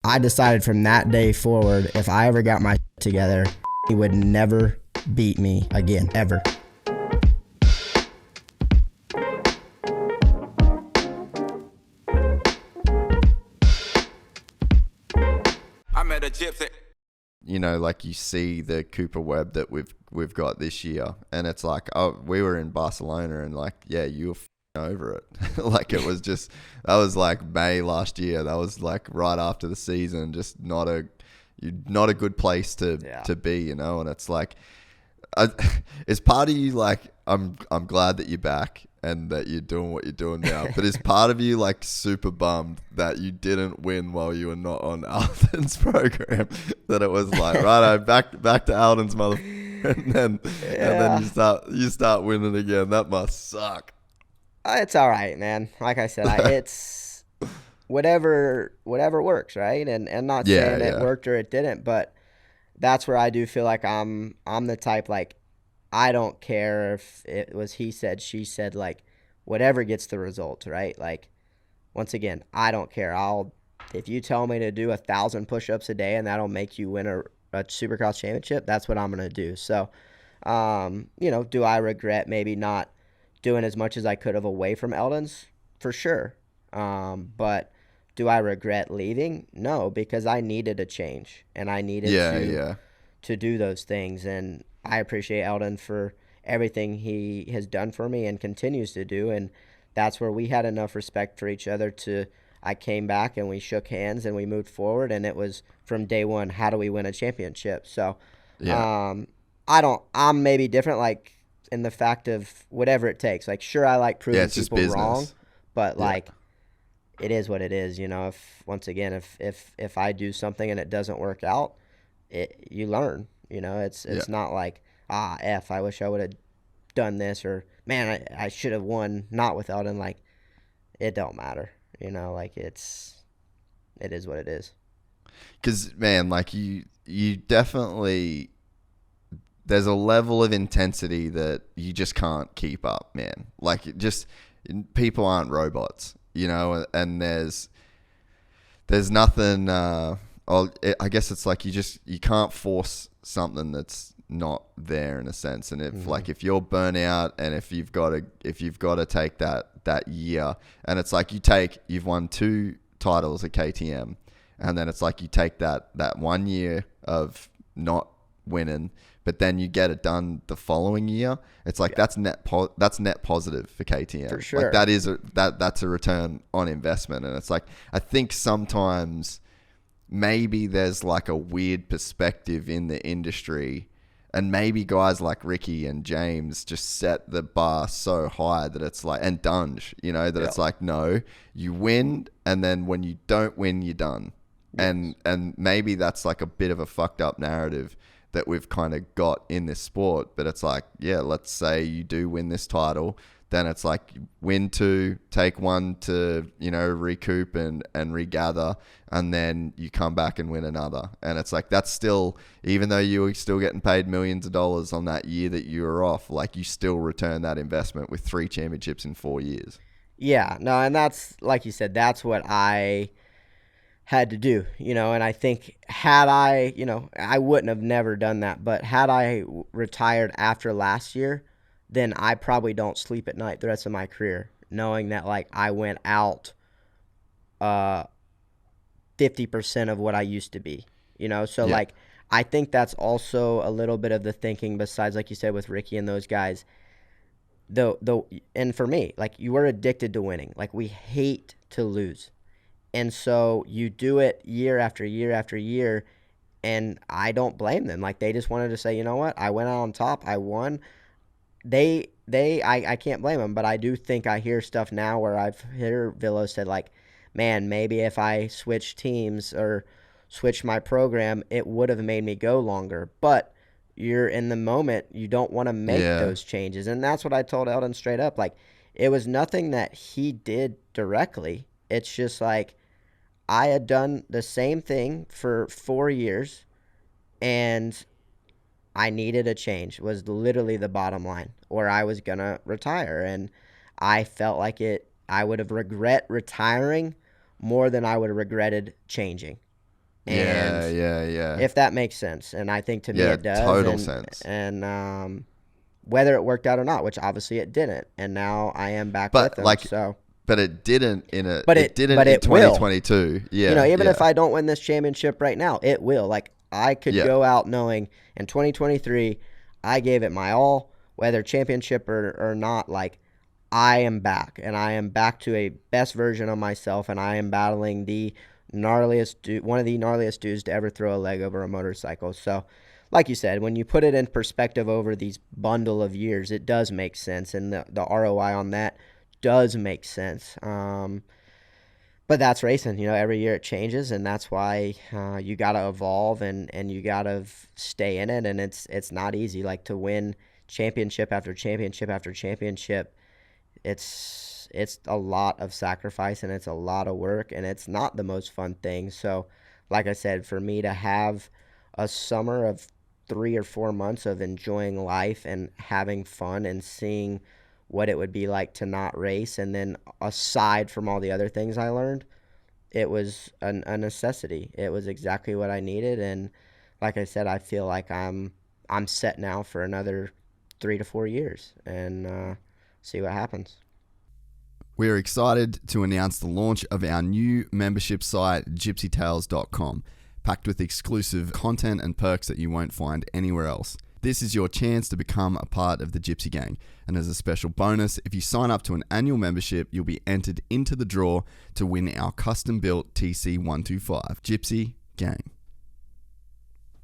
I decided from that day forward, if I ever got my together, he would never beat me again, ever. I met a gypsy. You know, like you see the Cooper Webb that we've got this year, and it's like, oh, we were in Barcelona, and like, yeah, you were over it. Like it was just, that was like May last year. That was like right after the season, just not a good place to be, you know. And it's like, is part of you like, I'm glad that you're back and that you're doing what you're doing now, but is part of you like super bummed that you didn't win while you were not on Alden's program? That it was like, righto, back to Alden's mother, and then you start winning again. That must suck. It's all right, man. Like I said, it's whatever works, right? And not saying it worked or it didn't, but that's where I do feel like I'm the type, like, I don't care if it was he said, she said, like, whatever gets the result, right? Like, once again, I don't care. If you tell me to do 1,000 push-ups a day and that'll make you win a Supercross championship, that's what I'm going to do. So, you know, do I regret maybe not doing as much as I could have away from Eldon's? For sure. But do I regret leaving? No, because I needed a change and I needed to do those things. And I appreciate Eldon for everything he has done for me and continues to do. And that's where we had enough respect for each other I came back and we shook hands and we moved forward. And it was from day one, how do we win a championship? So, I'm maybe different, like, in the fact of whatever it takes. Like, sure, I like proving people wrong, but like, it is what it is, you know. If I do something and it doesn't work out, you learn, you know. It's not like, I wish I would have done this, or man, I should have won not with Eldon. Like, it don't matter, you know. Like, it is what it is. Because, man, like, you definitely, there's a level of intensity that you just can't keep up, man. Like, people aren't robots, you know, and there's nothing, I guess it's like you can't force something that's not there, in a sense. And if you're burnt out and if you've got to take that year, and it's like you've won 2 titles at KTM, and then it's like you take that 1 year of not winning, but then you get it done the following year. It's like that's net positive for KTM. For sure. Like that's a return on investment. And it's like, I think sometimes maybe there's like a weird perspective in the industry, and maybe guys like Ricky and James just set the bar so high that it's like, and Dunge, you know, that it's like, no, you win, and then when you don't win, you're done. Yes. And maybe that's like a bit of a fucked up narrative that we've kind of got in this sport. But it's like, yeah, let's say you do win this title, then it's like win 2, take 1 to, you know, recoup and regather, and then you come back and win another. And it's like, that's still, even though you were still getting paid millions of dollars on that year that you were off, like, you still return that investment with 3 championships in 4 years. Yeah, no, and that's, like you said, that's what I had to do, you know. And I think had I, you know, I wouldn't have never done that, but had I retired after last year, then I probably don't sleep at night the rest of my career, knowing that, like, I went out 50% of what I used to be, you know. So like, I think that's also a little bit of the thinking, besides, like you said, with Ricky and those guys, and for me, like, you were addicted to winning. Like, we hate to lose. And so you do it year after year after year, and I don't blame them. Like, they just wanted to say, you know what, I went out on top, I won. I can't blame them, but I do think I hear stuff now where I've heard Villo said, like, man, maybe if I switched teams or switched my program, it would have made me go longer. But you're in the moment, you don't want to make those changes. And that's what I told Eldon straight up. Like, it was nothing that he did directly. It's just like, I had done the same thing for 4 years, and I needed a change, was literally the bottom line, or I was going to retire. And I felt like I would have regret retiring more than I would have regretted changing. And yeah. if that makes sense. And I think to me it does. Total sense. And whether it worked out or not, which obviously it didn't. And now I am back with them. But it didn't in 2022. Will. Yeah. Even if I don't win this championship right now, it will. Like, I could go out knowing in 2023 I gave it my all, whether championship or not. Like, I am back, and I am back to a best version of myself, and I am battling one of the gnarliest dudes to ever throw a leg over a motorcycle. So, like you said, when you put it in perspective over these bundle of years, it does make sense, and the ROI on that does make sense. But that's racing. Every year it changes, and that's why you got to evolve and you got to stay in it, and it's not easy. Like, to win championship after championship after championship, it's a lot of sacrifice, and it's a lot of work, and it's not the most fun thing. So, like I said, for me to have a summer of 3 or 4 months of enjoying life and having fun and seeing what it would be like to not race, and then aside from all the other things I learned, it was a necessity. It was exactly what I needed, and like I said, I feel like I'm set now for another 3 to 4 years, and see what happens. We're excited to announce the launch of our new membership site, GypsyTales.com, packed with exclusive content and perks that you won't find anywhere else. This is your chance to become a part of the Gypsy Gang. And as a special bonus, if you sign up to an annual membership, you'll be entered into the draw to win our custom-built TC125. Gypsy Gang.